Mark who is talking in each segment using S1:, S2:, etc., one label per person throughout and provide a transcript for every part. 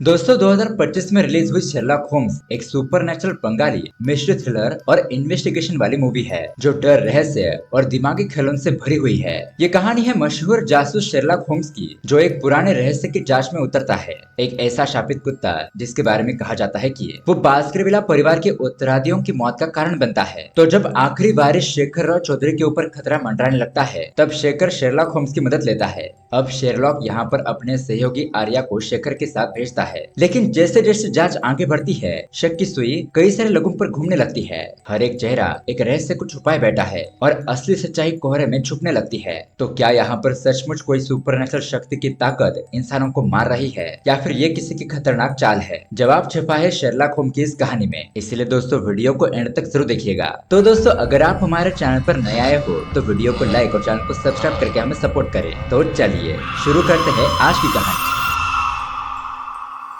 S1: दोस्तों 2025 में रिलीज हुई शेरलॉक होम्स एक सुपरनैचुरल बंगाली मिस्ट्री थ्रिलर और इन्वेस्टिगेशन वाली मूवी है जो डर, रहस्य और दिमागी खिलौन से भरी हुई है। ये कहानी है मशहूर जासूस शेरलॉक होम्स की, जो एक पुराने रहस्य की जांच में उतरता है। एक ऐसा शापित कुत्ता जिसके बारे में कहा जाता है कि वो बास्करविला परिवार के उत्तराधियों की मौत का कारण बनता है। तो जब आखिरी बारिश शेखर राव चौधरी के ऊपर खतरा मंडराने लगता है, तब शेखर शेरलॉक होम्स की मदद लेता है। अब शेरलॉक यहाँ पर अपने सहयोगी आर्या को शेखर के साथ भेजता है, लेकिन जैसे जैसे जांच आगे बढ़ती है, शक की सुई कई सारे लोगों पर घूमने लगती है। हर एक चेहरा एक रहस्य को छुपाए बैठा है और असली सच्चाई कोहरे में छुपने लगती है। तो क्या यहाँ पर सचमुच कोई सुपरनेचुरल शक्ति की ताकत इंसानों को मार रही है, या फिर ये किसी की खतरनाक चाल है? जवाब छिपा है शेरलॉक होम्स की इस कहानी में, इसलिए दोस्तों वीडियो को एंड तक जरूर देखिएगा। तो दोस्तों अगर आप हमारे चैनल पर नए आए हो तो वीडियो को लाइक और चैनल को सब्सक्राइब करके हमें सपोर्ट करें। तो चलिए शुरू करते हैं आज की कहानी।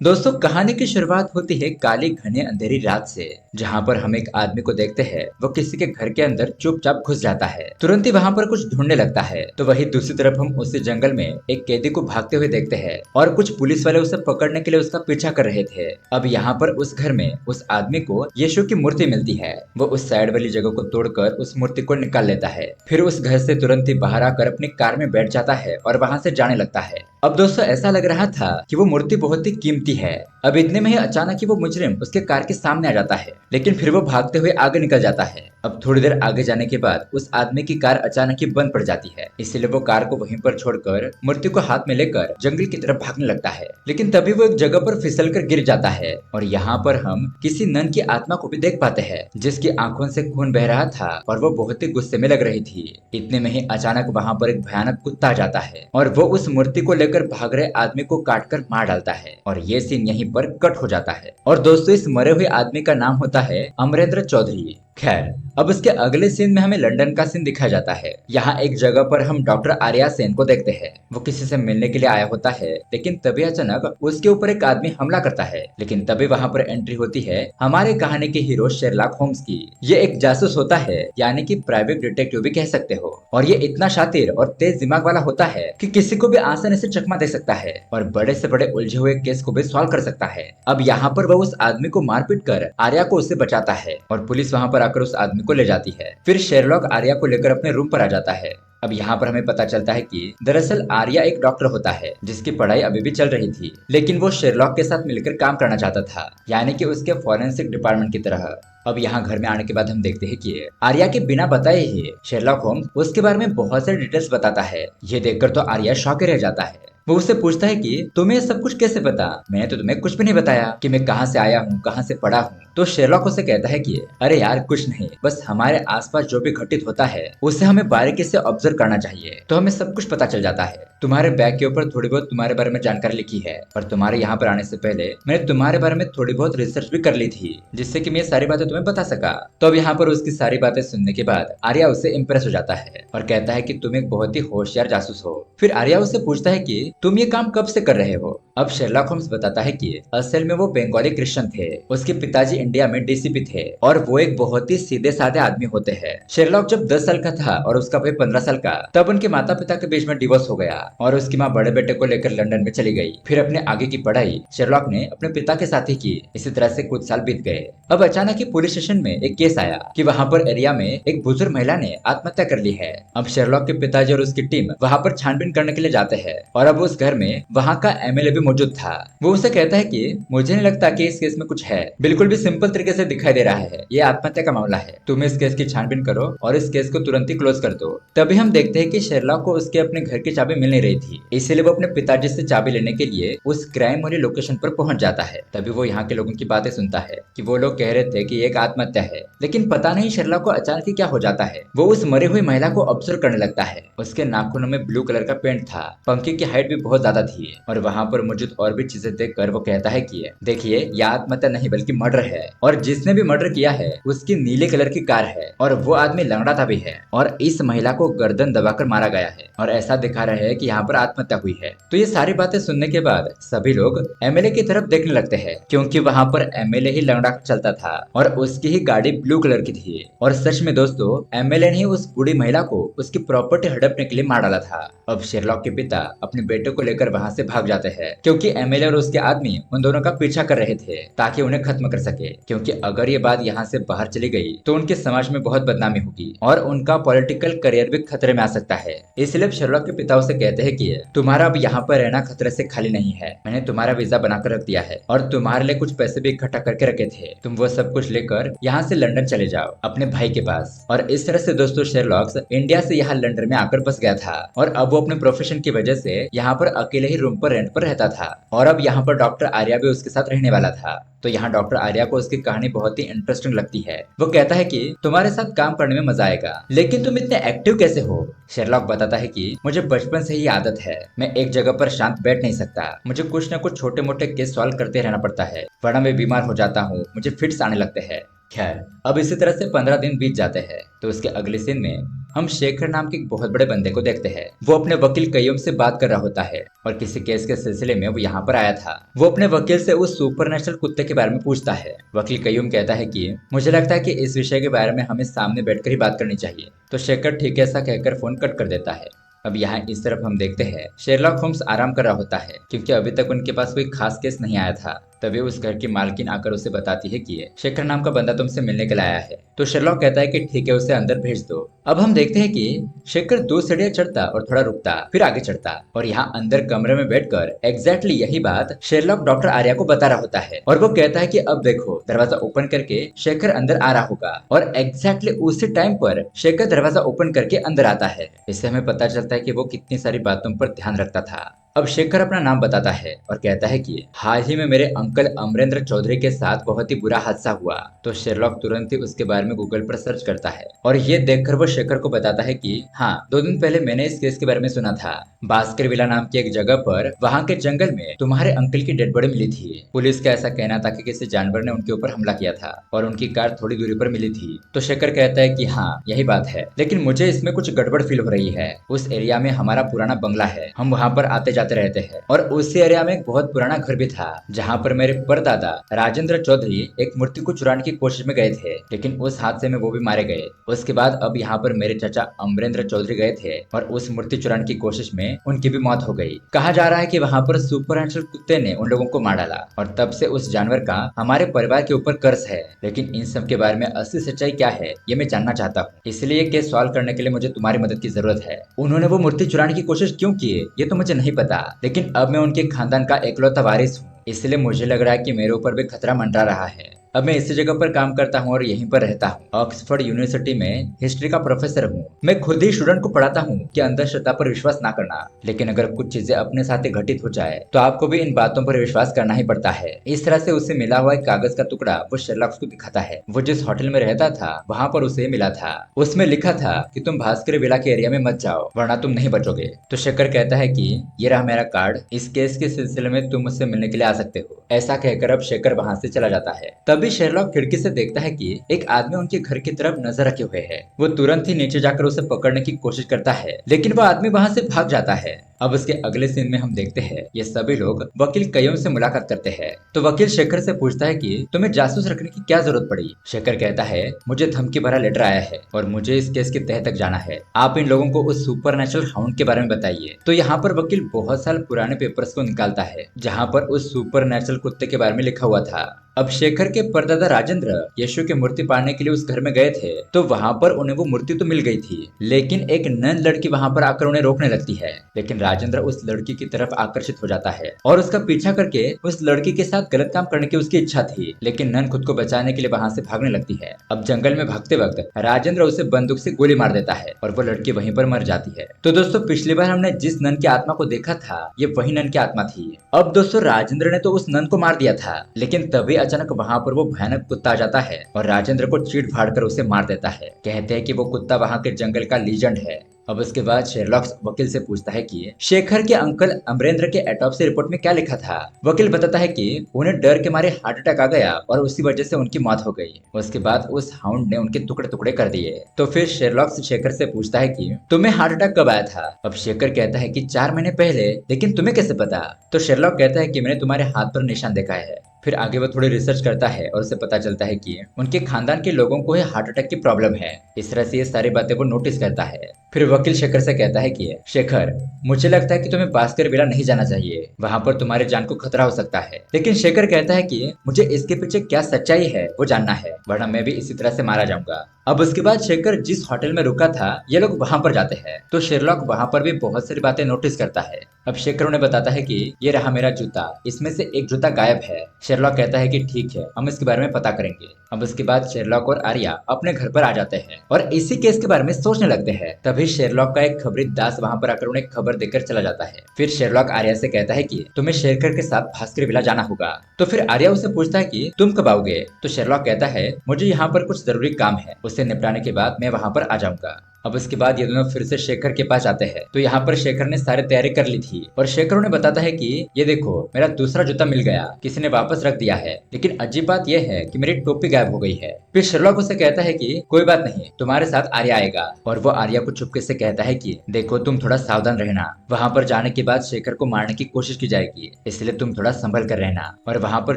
S1: दोस्तों कहानी की शुरुआत होती है काली घनी अंधेरी रात से, जहाँ पर हम एक आदमी को देखते हैं। वो किसी के घर के अंदर चुपचाप घुस जाता है, तुरंत ही वहाँ पर कुछ ढूंढने लगता है। तो वही दूसरी तरफ हम उसी जंगल में एक कैदी को भागते हुए देखते हैं और कुछ पुलिस वाले उसे पकड़ने के लिए उसका पीछा कर रहे थे। अब यहाँ पर उस घर में उस आदमी को यीशु की मूर्ति मिलती है। वो उस साइड वाली जगह को तोड़कर उस मूर्ति को निकाल लेता है, फिर उस घर से तुरंत ही बाहर आकर अपनी कार में बैठ जाता है और वहाँ से जाने लगता है। अब दोस्तों ऐसा लग रहा था कि वो मूर्ति बहुत ही कीमती है। अब इतने में ही अचानक ही वो मुजरिम उसके कार के सामने आ जाता है, लेकिन फिर वो भागते हुए आगे निकल जाता है। अब थोड़ी देर आगे जाने के बाद उस आदमी की कार अचानक ही बंद पड़ जाती है, इसलिए वो कार को वहीं पर छोड़कर मूर्ति को हाथ में लेकर जंगल की तरफ भागने लगता है। लेकिन तभी वो एक जगह पर फिसल कर गिर जाता है और यहाँ पर हम किसी नन की आत्मा को भी देख पाते हैं, जिसकी आंखों से खून बह रहा था और वो बहुत ही गुस्से में लग रही थी। इतने में ही अचानक वहाँ पर एक भयानक कुत्ता आ जाता है और वो उस मूर्ति को लेकर भाग रहे आदमी को काटकर मार डालता है और ये सीन यहीं पर कट हो जाता है। और दोस्तों इस मरे हुए आदमी का नाम होता है अमरेंद्र चौधरी। खैर अब उसके अगले सीन में हमें लंदन का सीन दिखाया जाता है। यहाँ एक जगह पर हम डॉक्टर आर्या सेन को देखते हैं। वो किसी से मिलने के लिए आया होता है, लेकिन तभी अचानक उसके ऊपर एक आदमी हमला करता है। लेकिन तभी वहाँ पर एंट्री होती है हमारे कहानी के हीरो शेरलॉक होम्स की। ये एक जासूस होता है, यानी कि प्राइवेट डिटेक्टिव भी कह सकते हो। और ये इतना शातिर और तेज दिमाग वाला होता है कि किसी को भी आसानी से चकमा दे सकता है और बड़े से बड़े उलझे हुए केस को भी सॉल्व कर सकता है। अब यहाँ पर वह उस आदमी को मारपीट कर आर्या को उससे बचाता है और पुलिस वहाँ पर आकर उस आदमी को ले जाती है। फिर शेरलॉक आर्या को लेकर अपने रूम पर आ जाता है। अब यहाँ पर हमें पता चलता है कि दरअसल आर्या एक डॉक्टर होता है जिसकी पढ़ाई अभी भी चल रही थी, लेकिन वो शेरलॉक के साथ मिलकर काम करना चाहता था, यानी कि उसके फॉरेंसिक डिपार्टमेंट की तरह। अब यहाँ घर में आने के बाद हम देखते हैं कि आर्या के बिना बताए ही शेरलॉक होम्स उसके बारे में बहुत सारे डिटेल्स बताता है। ये देखकर तो आर्या शॉक रह जाता है। वो उससे पूछता है कि तुम्हें सब कुछ कैसे पता? मैंने तो तुम्हें कुछ भी नहीं बताया कि मैं कहाँ से आया हूँ, कहाँ से पढ़ा हूँ। तो शेरलॉक उसे कहता है कि अरे यार कुछ नहीं, बस हमारे आसपास जो भी घटित होता है उसे हमें बारीकी से ऑब्जर्व करना चाहिए, तो हमें सब कुछ पता चल जाता है। तुम्हारे बैग के ऊपर थोड़ी बहुत तुम्हारे बारे में जानकारी लिखी है और तुम्हारे यहाँ पर आने से पहले मैंने तुम्हारे बारे में थोड़ी बहुत रिसर्च भी कर ली थी, जिससे कि मैं सारी बातें तुम्हें बता सका। तो अब यहाँ पर उसकी सारी बातें सुनने के बाद आर्या उससे इम्प्रेस हो जाता है और कहता है कि तुम एक बहुत ही होशियार जासूस हो। फिर आर्या उससे पूछता है कि तुम ये काम कब से कर रहे हो? अब शेरलॉक होम्स बताता है कि असल में वो बंगाली क्रिश्चियन थे। उसके पिताजी इंडिया में डीसीपी थे और वो एक बहुत ही सीधे साधे आदमी होते हैं। शेरलॉक जब 10 साल का था और उसका भाई 15 साल का, तब उनके माता पिता के बीच में डिवोर्स हो गया और उसकी माँ बड़े बेटे को लेकर लंदन में चली गई। फिर अपने आगे की पढ़ाई शेरलॉक ने अपने पिता के साथ ही की। इसी तरह से कुछ साल बीत गए। अब अचानक ही पुलिस स्टेशन में एक केस आया कि वहाँ पर एरिया में एक बुजुर्ग महिला ने आत्महत्या कर ली है। अब शेरलॉक के पिताजी और उसकी टीम वहाँ पर छानबीन करने के लिए जाते हैं और अब उस घर में वहाँ का एमएलए भी मौजूद था। वो उसे कहता है कि मुझे नहीं लगता कि इस केस में कुछ है, बिल्कुल भी सिंपल तरीके से दिखाई दे रहा है, ये आत्महत्या का मामला है। तुम इस केस की छानबीन करो और इस केस को तुरंत ही क्लोज कर दो। तभी हम देखते हैं कि शेरलॉक को उसके अपने घर की चाबी मिल नहीं रही थी, इसलिए वो अपने पिताजी से चाबी लेने के लिए उस क्राइम वाली लोकेशन पर पहुंच जाता है। तभी वो यहाँ के लोगों की बातें सुनता है कि वो लोग कह रहे थे कि एक आत्महत्या है, लेकिन पता नहीं शेरलॉक को अचानक ही क्या हो जाता है। वो उस मरी हुई महिला को ऑब्जर्व करने लगता है। उसके नाखूनों में ब्लू कलर का पेंट था, पंखे की हाइट भी बहुत ज्यादा थी और वहाँ पर मौजूद और भी चीजें देखकर वो कहता है कि देखिए यह आत्महत्या नहीं बल्कि मर्डर है और जिसने भी मर्डर किया है उसकी नीले कलर की कार है और वो आदमी लंगड़ा था भी है और इस महिला को गर्दन दबाकर मारा गया है और ऐसा दिखा रहे हैं कि यहाँ पर आत्महत्या हुई है। तो ये सारी बातें सुनने के बाद सभी लोग एमएलए की तरफ देखने लगते हैं, क्योंकि वहाँ पर एमएलए ही लंगड़ा चलता था और उसकी ही गाड़ी ब्लू कलर की थी। और सच में दोस्तों एमएलए ने उस बूढ़ी महिला को उसकी प्रॉपर्टी हड़पने के लिए मार डाला था। अब शेरलॉक के पिता अपने बेटे को लेकर वहाँ से भाग जाते हैं क्योंकि एमएलए और उसके आदमी उन दोनों का पीछा कर रहे थे ताकि उन्हें खत्म कर सके, क्योंकि अगर ये बात यहाँ से बाहर चली गई तो उनके समाज में बहुत बदनामी होगी और उनका पॉलिटिकल करियर भी खतरे में आ सकता है। इसलिए शेरलॉक के पिता उसे कहते हैं कि तुम्हारा अब यहाँ पर रहना खतरे से खाली नहीं है, मैंने तुम्हारा वीजा बनाकर रख दिया है और तुम्हारे लिए कुछ पैसे भी इकट्ठा करके रखे थे, तुम वो सब कुछ लेकर यहाँ से लंदन चले जाओ अपने भाई के पास। और इस तरह से दोस्तों शेरलॉक इंडिया से यहाँ लंदन में आकर बस गया था और अब वो अपने प्रोफेशन की वजह से यहाँ पर अकेले ही रूम पर रेंट पर रहता था और अब यहाँ पर डॉक्टर आर्या भी उसके साथ रहने वाला था। तो यहाँ डॉक्टर आर्या को उसकी कहानी बहुत ही इंटरेस्टिंग लगती है। वो कहता है कि तुम्हारे साथ काम करने में मजा आएगा, लेकिन तुम इतने एक्टिव कैसे हो? शेरलॉक बताता है कि मुझे बचपन से ही आदत है, मैं एक जगह पर शांत बैठ नहीं सकता, मुझे कुछ न कुछ छोटे मोटे केस सॉल्व करते रहना पड़ता है, वरना मैं बीमार हो जाता हूँ, मुझे फिट्स आने लगते हैं। खैर अब इसी तरह से 15 दिन बीत जाते हैं तो उसके अगले सीन में हम शेखर नाम के एक बहुत बड़े बंदे को देखते हैं। वो अपने वकील कय्यूम से बात कर रहा होता है और किसी केस के सिलसिले में वो यहाँ पर आया था। वो अपने वकील से उस सुपरनेचुरल कुत्ते के बारे में पूछता है। वकील कय्यूम कहता है कि मुझे लगता है कि इस विषय के बारे में हमें सामने बैठकर ही बात करनी चाहिए। तो शेखर ठीक है ऐसा कहकर फोन कट कर देता है। अब यहाँ इस तरफ हम देखते हैं शेरलॉक होम्स आराम कर रहा होता है क्योंकि अभी तक उनके पास कोई खास केस नहीं आया था। तभी उस घर की मालकिन आकर उसे बताती है कि शेखर नाम का बंदा तुमसे मिलने के लिए आया है। तो शेरलॉक कहता है कि ठीक है उसे अंदर भेज दो। अब हम देखते हैं कि शेखर 2 सीढ़ियां चढ़ता और थोड़ा रुकता फिर आगे चढ़ता और यहाँ अंदर कमरे में बैठकर एग्जैक्टली यही बात शेरलॉक डॉक्टर आर्या को बता रहा होता है और वो कहता है कि अब देखो दरवाजा ओपन करके शेखर अंदर आ रहा होगा और एग्जैक्टली उसी टाइम पर शेखर दरवाजा ओपन करके अंदर आता है। इससे हमें पता चलता है कि वो कितनी सारी बातों पर ध्यान रखता था। अब शेखर अपना नाम बताता है और कहता है कि हाल ही में मेरे अंकल अमरेंद्र चौधरी के साथ बहुत ही बुरा हादसा हुआ। तो शेरलॉक तुरंत ही उसके बारे में गूगल पर सर्च करता है और ये देखकर वो शेखर को बताता है कि हाँ 2 दिन पहले मैंने इस केस के बारे में सुना था। बास्कर विला नाम की एक जगह पर वहाँ के जंगल में तुम्हारे अंकल की डेड बॉडी मिली थी। पुलिस का ऐसा कहना था कि किसी जानवर ने उनके ऊपर हमला किया था और उनकी कार थोड़ी दूरी पर मिली थी। तो शेखर कहता है कि हाँ यही बात है, लेकिन मुझे इसमें कुछ गड़बड़ फील हो रही है। उस एरिया में हमारा पुराना बंगला है, हम वहाँ पर आते जाते रहते हैं और उसी एरिया में एक बहुत पुराना घर भी था जहाँ पर मेरे परदादा राजेंद्र चौधरी एक मूर्ति को चुराने की कोशिश में गए थे, लेकिन उस हादसे में वो भी मारे गए। उसके बाद अब यहाँ पर मेरे चाचा अमरेंद्र चौधरी गए थे और उस मूर्ति चुराने की कोशिश में उनकी भी मौत हो गई। कहा जा रहा है कि वहाँ पर सुपरनेचुरल कुत्ते ने उन लोगों को मार डाला और तब से उस जानवर का हमारे परिवार के ऊपर कर्ज है। लेकिन इन सब के बारे में असली सच्चाई क्या है ये मैं जानना चाहता हूँ, इसलिए केस सॉल्व करने के लिए मुझे तुम्हारी मदद की जरूरत है। उन्होंने वो मूर्ति चुराने की कोशिश क्यों की ये तो मुझे नहीं पता, लेकिन अब मैं उनके खानदान का इकलौता वारिस हूँ, इसलिए मुझे लग रहा है कि मेरे ऊपर भी खतरा मंडरा रहा है। अब मैं इसी जगह पर काम करता हूँ और यहीं पर रहता हूँ। ऑक्सफोर्ड यूनिवर्सिटी में हिस्ट्री का प्रोफेसर हूँ। मैं खुद ही स्टूडेंट को पढ़ाता हूँ कि अंधश्रद्धा पर विश्वास ना करना, लेकिन अगर कुछ चीजें अपने साथ ही घटित हो जाए तो आपको भी इन बातों पर विश्वास करना ही पड़ता है। इस तरह से उसे मिला हुआ एक कागज का टुकड़ा वो शेरलॉक को दिखाता है। वो जिस होटल में रहता था वहाँ पर उसे मिला था। उसमें लिखा था कि तुम भास्कर विला के एरिया में मत जाओ वरना तुम नहीं बचोगे। तो शेखर कहता है कि ये रहा मेरा कार्ड, इस केस के सिलसिले में तुम मुझसे मिलने के लिए आ सकते हो। ऐसा कहकर अब शेखर वहाँ से चला जाता है। तभी शेरलॉक खिड़की से देखता है कि एक आदमी उनके घर की तरफ नजर रखे हुए है। वो तुरंत ही नीचे जाकर उसे पकड़ने की कोशिश करता है, लेकिन वो आदमी वहाँ से भाग जाता है। अब उसके अगले सीन में हम देखते हैं ये सभी लोग वकील कय्यूम से मुलाकात करते हैं। तो वकील शेखर से पूछता है कि तुम्हें जासूस रखने की क्या जरूरत पड़ी? शेखर कहता है मुझे धमकी भरा लेटर आया है और मुझे इस केस के तह तक जाना है। आप इन लोगों को उस सुपरनेचुरल हाउंड के बारे में बताइए। तो यहाँ पर वकील बहुत साल पुराने पेपर्स को निकालता है जहाँ पर उस सुपरनेचुरल कुत्ते के बारे में लिखा हुआ था। अब शेखर के परदादा राजेंद्र यीशु की मूर्ति पाने के लिए उस घर में गए थे, तो वहाँ पर उन्हें वो मूर्ति तो मिल गई थी, लेकिन एक नन लड़की वहाँ पर आकर उन्हें रोकने लगती है। लेकिन राजेंद्र उस लड़की की तरफ आकर्षित हो जाता है और उसका पीछा करके उस लड़की के साथ गलत काम करने की उसकी इच्छा थी, लेकिन नन खुद को बचाने के लिए वहाँ से भागने लगती है। अब जंगल में भागते वक्त राजेंद्र उसे बंदूक से गोली मार देता है और वो लड़की वहीं पर मर जाती है। तो दोस्तों पिछली बार हमने जिस नन की आत्मा को देखा था ये वही नन की आत्मा थी। अब दोस्तों राजेंद्र ने तो उस नन को मार दिया था, लेकिन तभी अचानक वहाँ पर वो भयानक कुत्ता आ जाता है और राजेंद्र को चीट फाड़ कर उसे मार देता है। कहते हैं कि वो कुत्ता वहाँ के जंगल का लीजेंड है। अब उसके बाद शेरलॉक वकील से पूछता है कि शेखर के अंकल अमरेंद्र के ऑटोप्सी रिपोर्ट में क्या लिखा था। वकील बताता है कि उन्हें डर के मारे हार्ट अटैक आ गया और उसी वजह से उनकी मौत हो गई। उसके बाद उस हाउंड ने उनके टुकड़े टुकड़े कर दिए। तो फिर शेरलॉक शेखर से पूछता है कि तुम्हें हार्ट अटैक कब आया था? अब शेखर कहता है कि 4 महीने पहले। लेकिन तुम्हें कैसे पता? तो शेरलॉक कहता है कि मैंने तुम्हारे हाथ पर निशान देखा है। फिर आगे वो थोड़ी रिसर्च करता है और उसे पता चलता है कि उनके खानदान के लोगों को ही हार्ट अटैक की प्रॉब्लम है। इस तरह से ये सारी बातें वो नोटिस करता है। फिर वकील शेखर से कहता है कि शेखर, मुझे लगता है कि तुम्हें भास्कर विला नहीं जाना चाहिए, वहां पर तुम्हारी जान को खतरा हो सकता है। लेकिन शेखर कहता है कि मुझे इसके पीछे क्या सच्चाई है वो जानना है, वरना मैं भी इसी तरह से मारा जाऊंगा। अब उसके बाद शेखर जिस होटल में रुका था ये लोग वहां पर जाते हैं, तो शेरलॉक वहां पर भी बहुत सारी बातें नोटिस करता है। अब शेखर उन्हें बताता है कि ये रहा मेरा जूता, इसमें से एक जूता गायब है। शेरलॉक कहता है कि ठीक है, हम इसके बारे में पता करेंगे। अब उसके बाद शेरलॉक और आर्या अपने घर पर आ जाते हैं और इसी केस के बारे में सोचने लगते हैं। तभी शेरलॉक का एक खबरी दास वहां पर आकर उन्हें खबर देकर चला जाता है। फिर शेरलॉक आर्या से कहता है कि तुम्हें शेखर के साथ भास्कर विला जाना होगा। तो फिर आर्या उसे पूछता है कि तुम कब आओगे। तो शेरलॉक कहता है मुझे यहाँ पर कुछ जरूरी काम है, उसे निपटाने के बाद मैं वहां पर आ जाऊंगा। अब उसके बाद ये दोनों फिर से शेखर के पास आते हैं। तो यहाँ पर शेखर ने सारी तैयारी कर ली थी और शेखर उन्हें बताता है कि ये देखो, मेरा दूसरा जूता मिल गया, किसी ने वापस रख दिया है, लेकिन अजीब बात यह है कि मेरी टोपी गायब हो गई है। फिर शेरलॉक उसे कहता है कि कोई बात नहीं, तुम्हारे साथ आर्या आएगा। और वो आर्या को चुपके से कहता है कि देखो, तुम थोड़ा सावधान रहना, वहां पर जाने के बाद शेखर को मारने की कोशिश की जाएगी, इसलिए तुम थोड़ा संभल कर रहना और वहां पर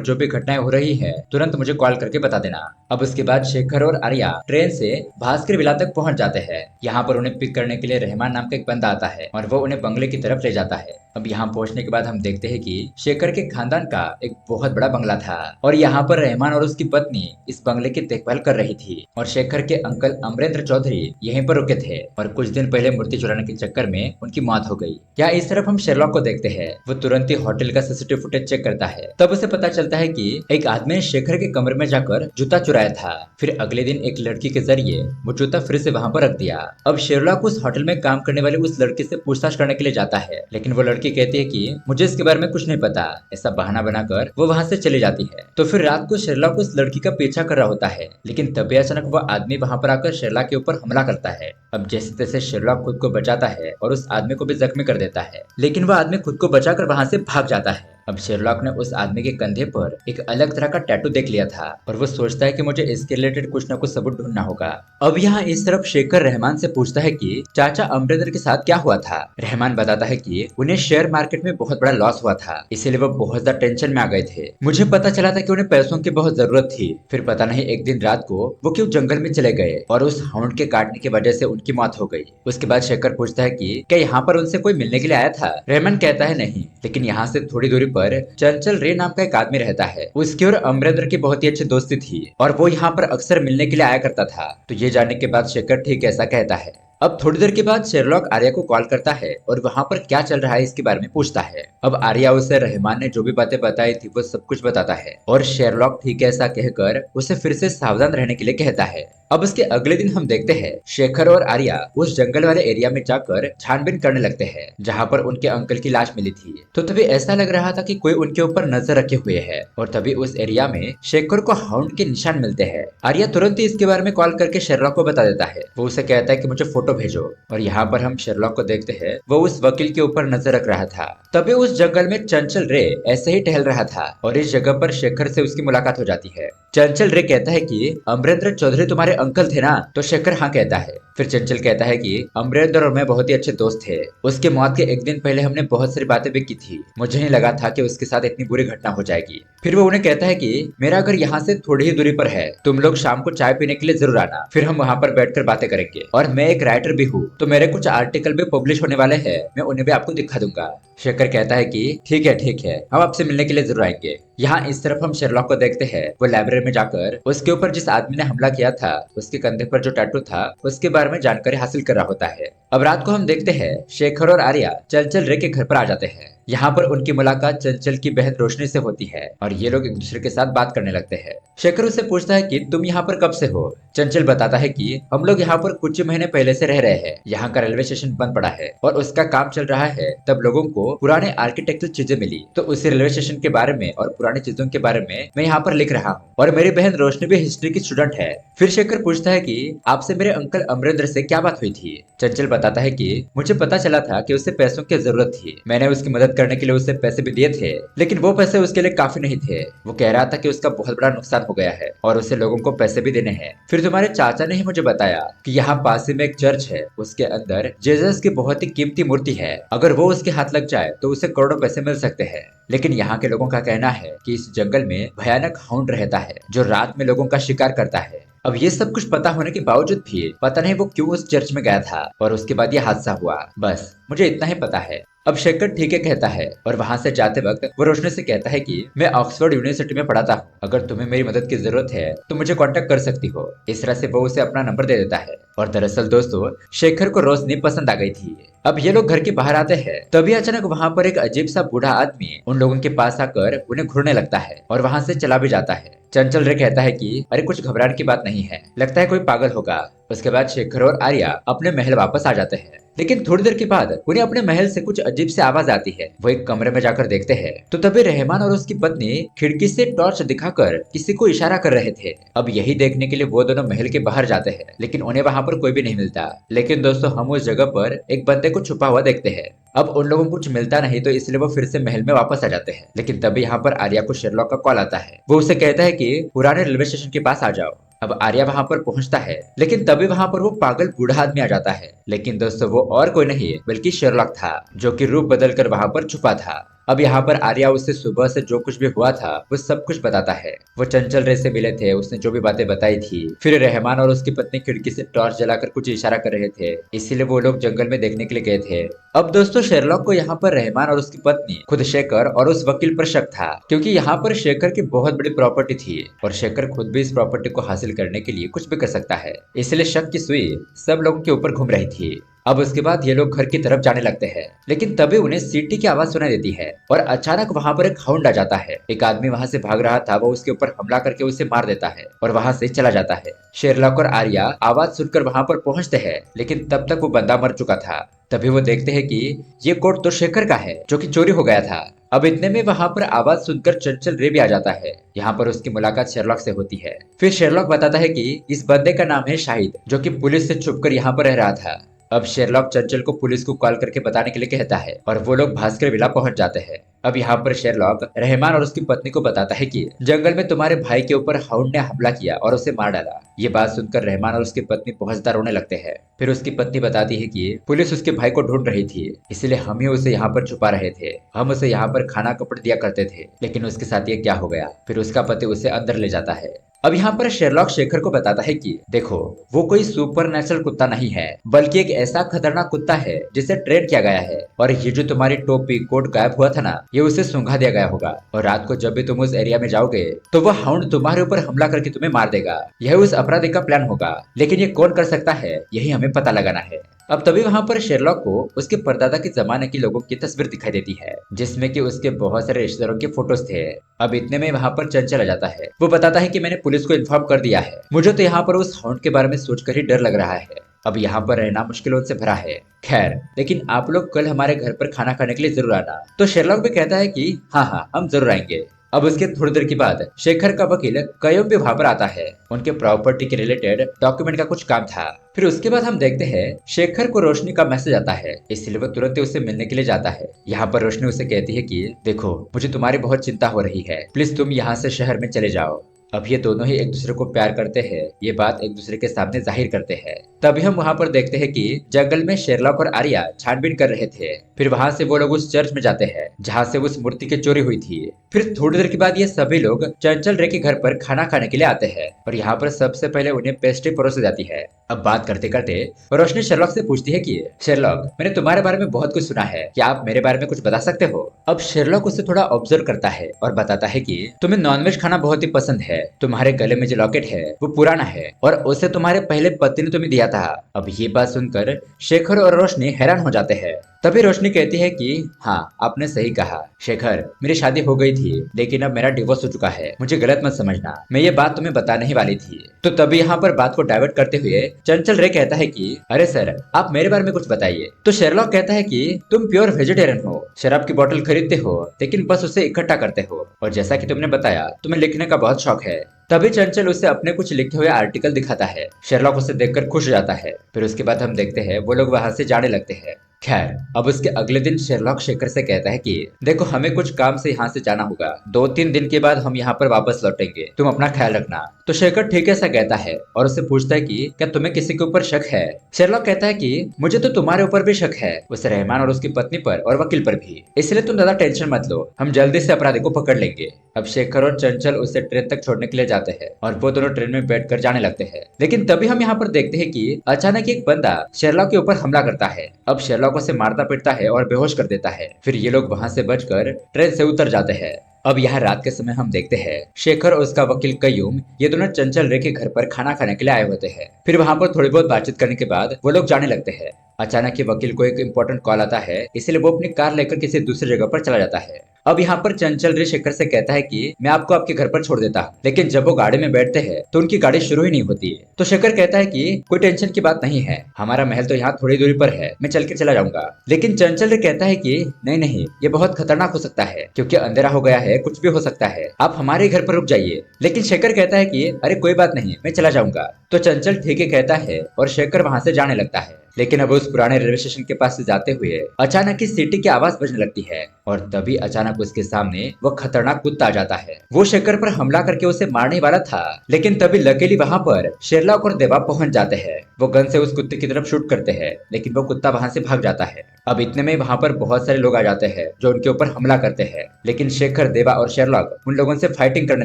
S1: जो भी घटनाएं हो रही है तुरंत मुझे कॉल करके बता देना। अब उसके बाद शेखर और आर्या ट्रेन से भास्कर विला तक पहुंच जाते हैं। यहाँ पर उन्हें पिक करने के लिए रहमान नाम का एक बंदा आता है और वो उन्हें बंगले की तरफ ले जाता है। अब यहाँ पहुंचने के बाद हम देखते हैं कि शेखर के खानदान का एक बहुत बड़ा बंगला था और यहाँ पर रहमान और उसकी पत्नी इस बंगले की देखभाल कर रही थी और शेखर के अंकल अमरेंद्र चौधरी यहीं पर रुके थे और कुछ दिन पहले मूर्ति चुराने के चक्कर में उनकी मौत हो गई। यहाँ इस तरफ हम शेरलॉक को देखते हैं, वो तुरंत ही होटल का सीसीटीवी फुटेज चेक करता है। तब उसे पता चलता है कि एक आदमी ने शेखर के कमरे में जाकर जूता चुराया था। फिर अगले दिन एक लड़की के जरिए वो जूता फिर से वहां पर रख दिया। अब शेरलॉक उस होटल में काम करने वाले उस लड़की से पूछताछ करने के लिए जाता है, लेकिन वो लड़की कहती है कि मुझे इसके बारे में कुछ नहीं पता। ऐसा बहाना बनाकर वो वहां से चली जाती है। तो फिर रात को शेरलॉक उस लड़की का पीछा कर रहा होता है, लेकिन तभी अचानक वो आदमी वहां पर आकर शेरलॉक के ऊपर हमला करता है। अब जैसे तैसे शेरलॉक खुद को बचाता है और उस आदमी को भी जख्मी कर देता है, लेकिन वह आदमी खुद को बचाकर वहां से भाग जाता है। अब शेरलॉक ने उस आदमी के कंधे पर एक अलग तरह का टैटू देख लिया था और वो सोचता है कि मुझे इसके रिलेटेड कुछ न कुछ सबूत ढूंढना होगा। अब यहाँ इस तरफ शेखर रहमान से पूछता है कि चाचा अमरिंदर के साथ क्या हुआ था। रहमान बताता है कि उन्हें शेयर मार्केट में बहुत बड़ा लॉस हुआ था, इसीलिए वो बहुत ज्यादा टेंशन में आ गए थे। मुझे पता चला था कि उन्हें पैसों की बहुत जरूरत थी। फिर पता नहीं एक दिन रात को वो क्यों जंगल में चले गए और उस हाउंड के काटने की वजह से उनकी मौत हो गई। उसके बाद शेखर पूछता है कि क्या यहाँ पर उनसे कोई मिलने के लिए आया था। रहमान कहता है नहीं, लेकिन यहाँ से थोड़ी दूरी पर चंचल रे नाम का एक आदमी रहता है। उसकी और अमरिंदर की बहुत ही अच्छी दोस्ती थी और वो यहाँ पर अक्सर मिलने के लिए आया करता था। तो ये जानने के बाद शेखर ठीक ऐसा कहता है। अब थोड़ी देर के बाद शेरलॉक आर्या को कॉल करता है और वहां पर क्या चल रहा है इसके बारे में पूछता है। अब आर्या उसे रहमान ने जो भी बातें बताई थी वो सब कुछ बताता है और शेरलॉक ठीक ऐसा कहकर उसे फिर से सावधान रहने के लिए कहता है। अब उसके अगले दिन हम देखते हैं शेखर और आर्या उस जंगल वाले एरिया में जाकर छानबीन करने लगते हैं जहाँ पर उनके अंकल की लाश मिली थी। तो तभी ऐसा लग रहा था कि कोई उनके ऊपर नजर रखे हुए है और तभी उस एरिया में शेखर को हाउंड के निशान मिलते हैं। आर्या तुरंत ही इसके बारे में कॉल करके शेरलॉक को बता देता है। वो उसे कहता है कि मुझे फोटो भेजो और यहाँ पर हम शेरलॉक को देखते हैं, वो उस वकील के ऊपर नजर रख रहा था। तभी उस जंगल में चंचल रे ऐसे ही टहल रहा था और इस जगह पर शेखर से उसकी मुलाकात हो जाती है। चंचल रे कहता है कि अमरिंदर चौधरी तुम्हारे अंकल थे ना। तो शेखर हाँ कहता है। फिर चंचल कहता है कि अमरिंदर और मैं बहुत ही अच्छे दोस्त थे, उसके मौत के एक दिन पहले हमने बहुत सारी बातें भी की थी, मुझे नहीं लगा था कि उसके साथ इतनी बुरी घटना हो जाएगी। फिर वो उन्हें कहता है कि मेरा घर यहाँ से थोड़ी ही दूरी पर है, तुम लोग शाम को चाय पीने के लिए जरूर आना, फिर हम वहाँ पर बैठकर बातें करेंगे। और मैं एक राइटर भी हूँ, तो मेरे कुछ आर्टिकल भी पब्लिश होने वाले हैं, मैं उन्हें भी आपको दिखा दूंगा। शेखर कहता है कि ठीक है, हम आपसे मिलने के लिए जरूर आएंगे। यहाँ इस तरफ हम शेरलॉक को देखते हैं, वो लाइब्रेरी में जाकर उसके ऊपर जिस आदमी ने हमला किया था उसके कंधे पर जो टैटू था उसके बारे में जानकारी हासिल कर रहा होता है। अब रात को हम देखते हैं शेखर और आर्या चंचल रे के घर पर आ जाते हैं। यहाँ पर उनकी मुलाकात चंचल की बहन रोशनी से होती है और ये लोग एक दूसरे के साथ बात करने लगते हैं। शेखर उससे पूछता है कि तुम यहाँ पर कब से हो। चंचल बताता है कि हम लोग यहाँ पर कुछ महीने पहले से रह रहे हैं, यहाँ का रेलवे स्टेशन बंद पड़ा है और उसका काम चल रहा है, तब लोगों को पुराने आर्किटेक्चरल चीजें मिली, तो उसी रेलवे स्टेशन के बारे में और पुरानी चीजों के बारे में मैं यहाँ पर लिख रहा हूँ। और मेरी बहन रोशनी भी हिस्ट्री की स्टूडेंट है। फिर शेखर पूछता है कि आपसे मेरे अंकल अमरिंदर से क्या बात हुई थी। चंचल बताता है कि मुझे पता चला था कि उसे पैसों की जरूरत थी, मैंने उसकी मदद करने के लिए उसे पैसे भी दिए थे, लेकिन वो पैसे उसके लिए काफी नहीं थे। वो कह रहा था कि उसका बहुत बड़ा नुकसान हो गया है और उसे लोगों को पैसे भी देने हैं। फिर तुम्हारे चाचा ने ही मुझे बताया कि यहाँ पास ही में एक चर्च है, उसके अंदर जीसस की बहुत ही कीमती मूर्ति है, अगर वो उसके हाथ लग जाए तो उसे करोड़ों पैसे मिल सकते हैं। लेकिन यहाँ के लोगों का कहना है कि इस जंगल में भयानक हाउंड रहता है जो रात में लोगों का शिकार करता है। अब ये सब कुछ पता होने के बावजूद भी पता नहीं वो क्यों उस चर्च में गया था और उसके बाद ये हादसा हुआ। बस मुझे इतना ही पता है। अब शेखर ठीक है कहता है और वहां से जाते वक्त वो रोशनी से कहता है कि मैं ऑक्सफोर्ड यूनिवर्सिटी में पढ़ाता हूँ, अगर तुम्हें मेरी मदद की जरूरत है तो मुझे कांटेक्ट कर सकती हो। इस तरह से वो उसे अपना नंबर दे देता है। और दरअसल दोस्तों, शेखर को रोशनी पसंद आ गई थी। अब ये लोग घर के बाहर आते हैं, तभी अचानक वहां पर एक अजीब सा बूढ़ा आदमी उन लोगों के पास आकर उन्हें घूरने लगता है और वहां से चला भी जाता है। चंचल रे कहता है कि अरे कुछ घबराने की बात नहीं है, लगता है कोई पागल होगा। उसके बाद शेखर और आर्या अपने महल वापस आ जाते हैं, लेकिन थोड़ी देर के बाद उन्हें अपने महल से कुछ अजीब सी आवाज आती है। वो एक कमरे में जाकर देखते हैं तो तभी रहमान और उसकी पत्नी खिड़की से टॉर्च दिखाकर किसी को इशारा कर रहे थे। अब यही देखने के लिए वो दोनों महल के बाहर जाते हैं, लेकिन उन्हें वहां पर कोई भी नहीं मिलता। लेकिन दोस्तों, हम उस जगह पर एक बंदे को छुपा हुआ देखते हैं। अब उन लोगों को कुछ मिलता नहीं तो इसलिए वो फिर से महल में वापस आ जाते हैं। लेकिन तभी यहाँ पर आर्या को शेरलॉक का कॉल आता है। वो उसे कहता है कि पुराने रेलवे स्टेशन के पास आ जाओ। अब आर्या वहां पर पहुंचता है, लेकिन तभी वहां पर वो पागल बूढ़ा आदमी आ जाता है। लेकिन दोस्तों, वो और कोई नहीं बल्कि शेरलॉक था, जो कि रूप बदल कर वहां पर छुपा था। अब यहाँ पर आर्या उससे सुबह से जो कुछ भी हुआ था वो सब कुछ बताता है। वो चंचल रे से मिले थे, उसने जो भी बातें बताई थी। फिर रहमान और उसकी पत्नी खिड़की से टॉर्च जलाकर कुछ इशारा कर रहे थे, इसीलिए वो लोग जंगल में देखने के लिए गए थे। अब दोस्तों, शेरलॉक को यहाँ पर रहमान और उसकी पत्नी, खुद शेखर और उस वकील पर शक था, क्योंकि यहाँ पर शेखर की बहुत बड़ी प्रॉपर्टी थी और शेखर खुद भी इस प्रॉपर्टी को हासिल करने के लिए कुछ भी कर सकता है। इसलिए शक की सुई सब लोगों के ऊपर घूम रही थी। अब उसके बाद ये लोग घर की तरफ जाने लगते हैं, लेकिन तभी उन्हें सीटी की आवाज सुनाई देती है और अचानक वहां पर एक हाउंड आ जाता है। एक आदमी वहां से भाग रहा था, वो उसके ऊपर हमला करके उसे मार देता है और वहां से चला जाता है। शेरलॉक और आर्या आवाज सुनकर वहां पर पहुंचते हैं, लेकिन तब तक वो बंदा मर चुका था। तभी वो देखते हैं कि ये कोट तो शेखर का है जो कि चोरी हो गया था। अब इतने में वहां पर आवाज सुनकर चंचल रे भी आ जाता है। यहाँ पर उसकी मुलाकात शेरलॉक से होती है। फिर शेरलॉक बताता है कि इस बंदे का नाम है शाहिद, जो कि पुलिस से छुपकर यहाँ पर रह रहा था। अब शेरलॉक चंचल को पुलिस को कॉल करके बताने के लिए कहता है और वो लोग भास्कर विला पहुंच जाते हैं। अब यहाँ पर शेरलॉक रहमान और उसकी पत्नी को बताता है कि जंगल में तुम्हारे भाई के ऊपर हाउंड ने हमला किया और उसे मार डाला। ये बात सुनकर रहमान और उसकी पत्नी पहुंचता रोने लगते हैं। फिर उसकी पत्नी बताती है कि पुलिस उसके भाई को ढूंढ रही थी, इसलिए हम ही उसे यहाँ पर छुपा रहे थे। हम उसे यहाँ पर खाना कपड़े दिया करते थे, लेकिन उसके साथ ये क्या हो गया। फिर उसका पति उसे अंदर ले जाता है। अब यहाँ पर शेरलॉक शेखर को बताता है कि देखो, वो कोई सुपर नेचुरल कुत्ता नहीं है, बल्कि एक ऐसा खतरनाक कुत्ता है जिसे ट्रेन किया गया है। और ये जो तुम्हारी टोपी कोट गायब हुआ था ना, ये उसे सूंघा दिया गया होगा। और रात को जब भी तुम उस एरिया में जाओगे तो वो हाउंड तुम्हारे ऊपर हमला करके तुम्हें मार देगा। यह उस अपराधी का प्लान होगा, लेकिन ये कौन कर सकता है, यही हमें पता लगाना है। अब तभी वहां पर शेरलॉक को उसके परदादा के जमाने के लोगों की तस्वीर दिखाई देती है, जिसमें कि उसके बहुत सारे रिश्तेदारों के फोटोज थे। अब इतने में वहां पर चंचल आ जाता है। वो बताता है कि मैंने पुलिस को इन्फॉर्म कर दिया है, मुझे तो यहाँ पर उस हाउंड के बारे में सोचकर ही डर लग रहा है। अब यहाँ पर रहना मुश्किलों से भरा है। खैर, लेकिन आप लोग कल हमारे घर पर खाना खाने के लिए जरूर आना। तो शेरलॉक भी कहता है कि हाँ हाँ, हम जरूर आएंगे। अब उसके थोड़ी देर के बाद शेखर का वकील कयोम भी वहां पर आता है। उनके प्रॉपर्टी के रिलेटेड डॉक्यूमेंट का कुछ काम था। फिर उसके बाद हम देखते हैं शेखर को रोशनी का मैसेज आता है, इसलिए वो तुरंत ही उससे मिलने के लिए जाता है। यहाँ पर रोशनी उसे कहती है कि देखो, मुझे तुम्हारी बहुत चिंता हो रही है, प्लीज तुम यहाँ से शहर में चले जाओ। अब ये दोनों ही एक दूसरे को प्यार करते हैं, ये बात एक दूसरे के सामने जाहिर करते हैं। तभी हम वहाँ पर देखते हैं कि जंगल में शेरलॉक और आर्या छानबीन कर रहे थे। फिर वहां से वो लोग उस चर्च में जाते हैं जहाँ से उस मूर्ति की चोरी हुई थी। फिर थोड़ी देर के बाद ये सभी लोग चंचल रे के घर पर खाना खाने के लिए आते हैं और यहाँ पर सबसे पहले उन्हें पेस्ट्री परोसी जाती है। अब बात करते करते रोशनी शेरलॉक से पूछती है कि शेरलॉक, मैंने तुम्हारे बारे में बहुत कुछ सुना है, क्या आप मेरे बारे में कुछ बता सकते हो। अब शेरलॉक उसे थोड़ा ऑब्जर्व करता है और बताता है कि तुम्हें नॉनवेज खाना बहुत ही पसंद है, तुम्हारे गले में जो लॉकेट है वो पुराना है और उसे तुम्हारे पहले पति ने तुम्हें दिया था। अब ये बात सुनकर शेखर और रोशनी हैरान हो जाते हैं। तभी रोशनी कहती है कि हाँ, आपने सही कहा शेखर, मेरी शादी हो गई थी, लेकिन अब मेरा डिवोर्स हो चुका है, मुझे गलत मत समझना, मैं ये बात तुम्हें बताने ही वाली थी। तो तभी यहाँ पर बात को डाइवर्ट करते हुए चंचल रे कहता है कि अरे सर, आप मेरे बारे में कुछ बताइए। तो शेरलॉक कहता है कि तुम प्योर वेजिटेरियन हो, शराब की बोतल खरीदते हो लेकिन बस उसे इकट्ठा करते हो, और जैसा कि तुमने बताया तुम्हें लिखने का बहुत शौक है। तभी चंचल उसे अपने कुछ लिखे हुए आर्टिकल दिखाता है। शेरलॉक उसे देखकर खुश हो जाता है। फिर उसके बाद हम देखते हैं वो लोग वहां से जाने लगते हैं। खैर अब उसके अगले दिन शेरलॉक शेखर से कहता है कि देखो हमें कुछ काम से यहाँ से जाना होगा, 2-3 दिन के बाद हम यहाँ पर वापस लौटेंगे, तुम अपना ख्याल रखना। तो शेखर ठीक है सा कहता है और उससे पूछता है कि क्या तुम्हें किसी के ऊपर शक है। शेरलॉक कहता है कि मुझे तो तुम्हारे ऊपर भी शक है, उसे रहमान और उसकी पत्नी पर और वकील पर भी, इसलिए तुम ज्यादा टेंशन मत लो, हम जल्दी से अपराधी को पकड़ लेंगे। अब शेखर और चंचल उसे ट्रेन तक छोड़ने के लिए जाते हैं और वो दोनों ट्रेन में बैठकर जाने लगते हैं। लेकिन तभी हम यहाँ पर देखते हैं कि अचानक एक बंदा शेरलॉक के ऊपर हमला करता है। अब शेरलॉक उसे मारता पीटता है और बेहोश कर देता है। फिर ये लोग वहाँ से बचकर ट्रेन से उतर जाते हैं। अब यहाँ रात के समय हम देखते हैं शेखर और उसका वकील कयूम ये दोनों चंचल रे के घर पर खाना खाने के लिए आए होते हैं। फिर वहाँ पर थोड़ी बहुत बातचीत करने के बाद वो लोग जाने लगते हैं। अचानक ही वकील को एक इम्पोर्टेंट कॉल आता है, इसलिए वो अपनी कार लेकर किसी दूसरी जगह पर चला जाता है। अब यहाँ पर चंचल रे शेखर से कहता है कि मैं आपको आपके घर पर छोड़ देता हूँ, लेकिन जब वो गाड़ी में बैठते हैं तो उनकी गाड़ी शुरू ही नहीं होती है। तो शेखर कहता है कि कोई टेंशन की बात नहीं है, हमारा महल तो यहाँ थोड़ी दूरी पर है, मैं चल के चला जाऊंगा। लेकिन चंचल रे कहता है कि नहीं नहीं, ये बहुत खतरनाक हो सकता है क्योंकि अंधेरा हो गया है, कुछ भी हो सकता है, आप हमारे घर पर रुक जाइए। लेकिन शेखर कहता है कि अरे कोई बात नहीं, मैं चला जाऊंगा। तो चंचल ठीक है कहता है और शेखर वहाँ से जाने लगता है। लेकिन अब उस पुराने रेलवे स्टेशन के पास से जाते हुए अचानक ही सीटी की आवाज बजने लगती है और तभी अचानक उसके सामने वो खतरनाक कुत्ता आ जाता है। वो शेखर पर हमला करके उसे मारने वाला था, लेकिन तभी लकीली वहाँ पर शेरलॉक और देवा पहुंच जाते हैं। वो गन से उस कुत्ते की तरफ शूट करते हैं, लेकिन वो कुत्ता वहाँ से भाग जाता है। अब इतने में वहाँ पर बहुत सारे लोग आ जाते हैं जो उनके ऊपर हमला करते हैं, लेकिन शेखर, देवा और शेरलॉक उन लोगों से फाइटिंग करने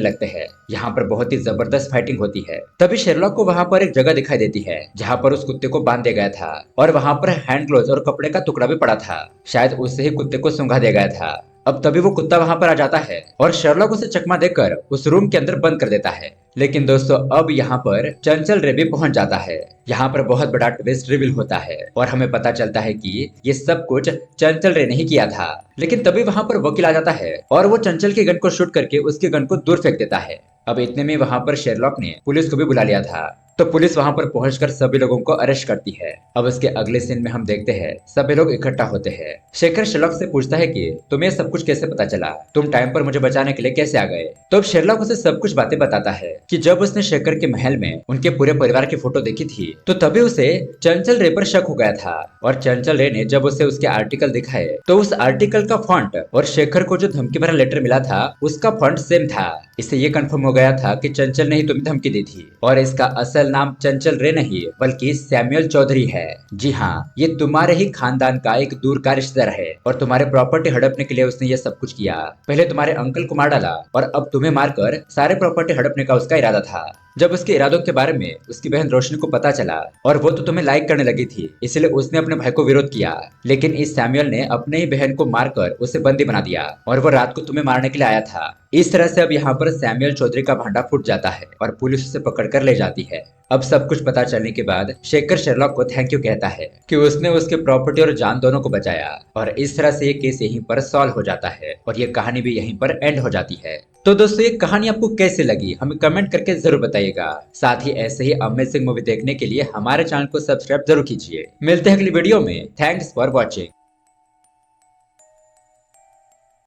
S1: लगते हैं। यहाँ पर बहुत ही जबरदस्त फाइटिंग होती है। तभी शेरलॉक को वहाँ पर एक जगह दिखाई देती है जहाँ पर उस कुत्ते को बांध दिया गया था और वहाँ पर हैंड ग्लोव्स और कपड़े का टुकड़ा भी पड़ा था, शायद उससे ही कुत्ते को सूंघा दिया गया था। अब तभी वो कुत्ता वहाँ पर आ जाता है और शेरलॉक उसे चकमा देकर उस रूम के अंदर बंद कर देता है। लेकिन दोस्तों अब यहाँ पर चंचल रे भी पहुंच जाता है। यहाँ पर बहुत बड़ा ट्विस्ट रिवील होता है और हमें पता चलता है कि ये सब कुछ चंचल रे ने ही किया था। लेकिन तभी वहाँ पर वकील आ जाता है और वो चंचल के गन को शूट करके उसके गन को दूर फेंक देता है। अब इतने में वहाँ पर शेरलॉक ने पुलिस को भी बुला लिया था, तो पुलिस वहां पर पहुंचकर सभी लोगों को अरेस्ट करती है। अब इसके अगले सीन में हम देखते हैं सभी लोग इकट्ठा होते हैं। शेखर शेरलॉक से पूछता है कि तुम्हें सब कुछ कैसे पता चला, तुम टाइम पर मुझे बचाने के लिए कैसे आ गए। तो अब शेरलॉक उसे सब कुछ बातें बताता है कि जब उसने शेखर के महल में उनके पूरे परिवार की फोटो देखी थी तो तभी उसे चंचल रे पर शक हो गया था और चंचल रे ने जब उसे उसके आर्टिकल दिखाए तो उस आर्टिकल का फॉन्ट और शेखर को जो धमकी भरा लेटर मिला था उसका फॉन्ट सेम था। इससे ये कंफर्म हो गया था कि चंचल ने ही तुम्हें धमकी दी थी और इसका असल नाम चंचल रे नहीं बल्कि सैमुअल चौधरी है। जी हाँ, ये तुम्हारे ही खानदान का एक दूर का रिश्तेदार है और तुम्हारे प्रॉपर्टी हड़पने के लिए उसने ये सब कुछ किया। पहले तुम्हारे अंकल को मार डाला और अब तुम्हें मारकर सारे प्रॉपर्टी हड़पने का उसका इरादा था। जब उसके इरादों के बारे में उसकी बहन रोशनी को पता चला और वो तो तुम्हें लाइक करने लगी थी, इसलिए उसने अपने भाई को विरोध किया। लेकिन इस सैमुअल ने अपने ही बहन को मारकर उसे बंदी बना दिया और वो रात को तुम्हें मारने के लिए आया था। इस तरह से अब यहाँ पर सैमुअल चौधरी का भांडा फूट जाता है और पुलिस उसे पकड़कर ले जाती है। अब सब कुछ पता चलने के बाद शेखर शेरलॉक को थैंक यू कहता है कि उसने उसके प्रॉपर्टी और जान दोनों को बचाया और इस तरह से ये केस यहीं पर सॉल्व हो जाता है और ये कहानी भी यहीं पर एंड हो जाती है। तो दोस्तों ये कहानी आपको कैसे लगी हमें कमेंट करके जरूर बताइएगा। साथ ही ऐसे ही अमेजिंग मूवी देखने के लिए हमारे चैनल को सब्सक्राइब जरूर कीजिए। मिलते हैं अगली वीडियो में। Thanks for watching.